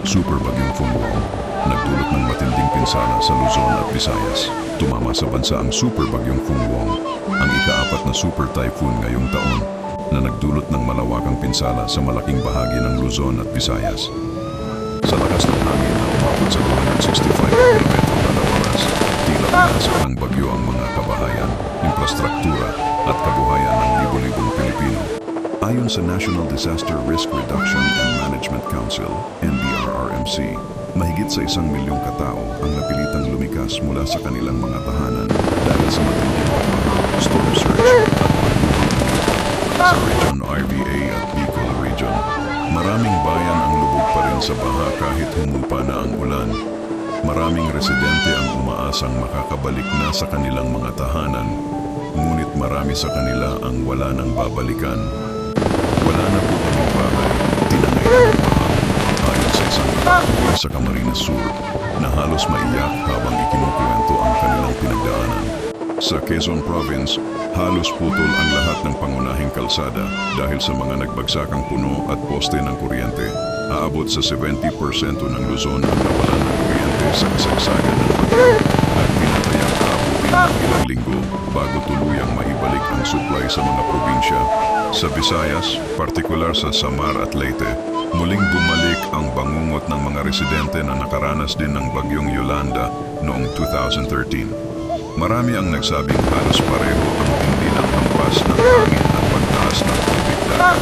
Super Bagyong Funguang, nagdulot ng matinding pinsala sa Luzon at Visayas. Tumama sa bansa ang Super Bagyong Funguang, ang ika-4 na super typhoon ngayong taon, na nagdulot ng malawakang pinsala sa malaking bahagi ng Luzon at Visayas. Sa lakas ng hangin na umabot sa 265 km kada oras, tila pinasak ng bagyo ang mga kabahayan, infrastruktura at kabuhayan ng libo-libong Pilipino. Ayon sa National Disaster Risk Reduction and Management Council, NDRRMC, mahigit sa 1 milyong katao ang napilitang lumikas mula sa kanilang mga tahanan dahil sa matinding pagbaha, storm surge at pagbubuhay. Sa Region RVA at Bicol Region, maraming bayan ang lubog pa rin sa baha kahit humupa na ang ulan. Maraming residente ang umaasang makakabalik na sa kanilang mga tahanan, ngunit marami sa kanila ang wala nang babalikan. Wala na po kaming bahay, tinangay na ng baha, ayon sa isang mula sa Camarines Sur, na halos maiyak habang ikinukwento ang kanilang pinagdaanan. Sa Quezon Province, halos putol ang lahat ng pangunahing kalsada dahil sa mga nagbagsakang puno at poste ng kuryente. Aabot sa 70% ng Luzon ang nawalan ng kuryente sa kasagsagan ng bagyo at pinatayang aabutin ng ilang linggo bago tuluyang maibalik ang supply sa mga probinsya. Sa Visayas, partikular sa Samar at Leyte, muling bumalik ang bangungot ng mga residente na nakaranas din ng bagyong Yolanda noong 2013. Marami ang nagsabing halos pareho ang tindi ng hampas ng hangin at pagtaas ng tubig dagat.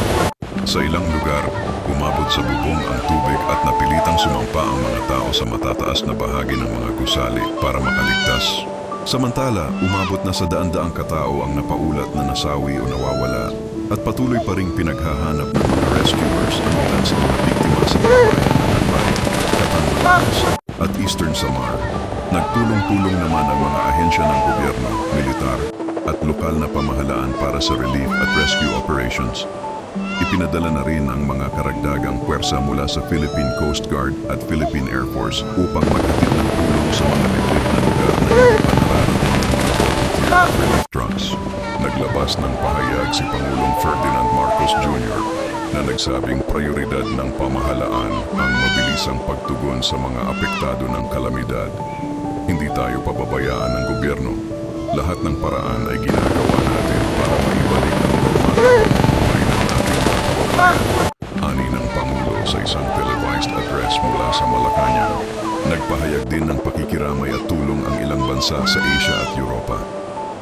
Sa ilang lugar, umabot sa bubong ang tubig at napilitang sumampa ang mga tao sa matataas na bahagi ng mga gusali para makaligtas. Samantala, umabot na sa daan-daang katao ang napaulat na nasawi o nawawala at patuloy pa ring pinaghahanap ng mga rescuers ang ilan sa mga biktima sa mga bayan ng Albay, Catanduanes at Eastern Samar. Nagtulong-tulong naman ang mga ahensya ng gobyerno, militar at lokal na pamahalaan para sa relief at rescue operations. Ipinadala na rin ang mga karagdagang puwersa mula sa Philippine Coast Guard at Philippine Air Force upang maghatid ng tulong sa mga liblib na lugar na hindi pa nararating ng mga volunteer relief trucks. Naglabas ng pahayag si Pangulong Ferdinand Marcos Jr. na nagsabing prioridad ng pamahalaan ang mabilisang pagtugon sa mga apektado ng kalamidad. Hindi tayo pababayaan ng gobyerno. Lahat ng paraan ay ginagawa natin para maibalik ang normal na pamumuhay ng ating mga kababayan. Ani ng Pangulo sa isang televised address mula sa Malacanang. Nagpahayag din ng pakikiramay at tulong ang ilang bansa sa Asia at Europa.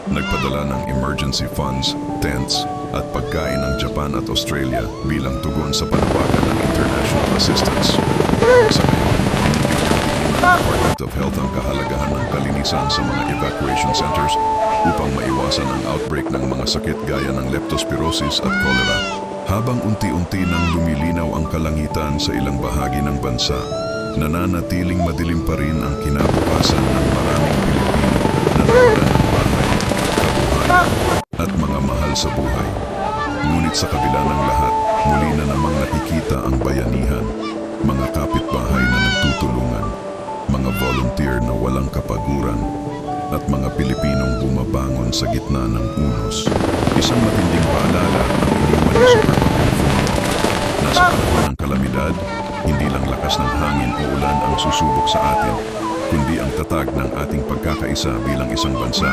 Nagpadala ng emergency funds, tents, at pagkain ng Japan at Australia bilang tugon sa panawagan ng international assistance. Sa ngayon, binibigyan ng Department of Health ang kahalagahan ng kalinisan sa mga evacuation centers upang maiwasan ang outbreak ng mga sakit gaya ng leptospirosis at cholera. Habang unti-unti nang lumilinaw ang kalangitan sa ilang bahagi ng bansa, nananatiling madilim pa rin ang kinabukasan ng maraming Pilipino na nawalan ng bahay, kabuhayan at mga mahal sa buhay. Ngunit sa kabila ng lahat, muli na namang nakikita ang bayanihan, mga kapitbahay na nagtutulungan, mga volunteer na walang kapaguran, at mga Pilipinong bumabangon sa gitna ng unos. Isang matinding paalala ang iniwan ni Super Bagyong Funguang. Nasa panahon ng kalamidad, hindi lang lakas ng hangin o ulan ang susubok sa atin, kundi ang tatag ng ating pagkakaisa bilang isang bansa.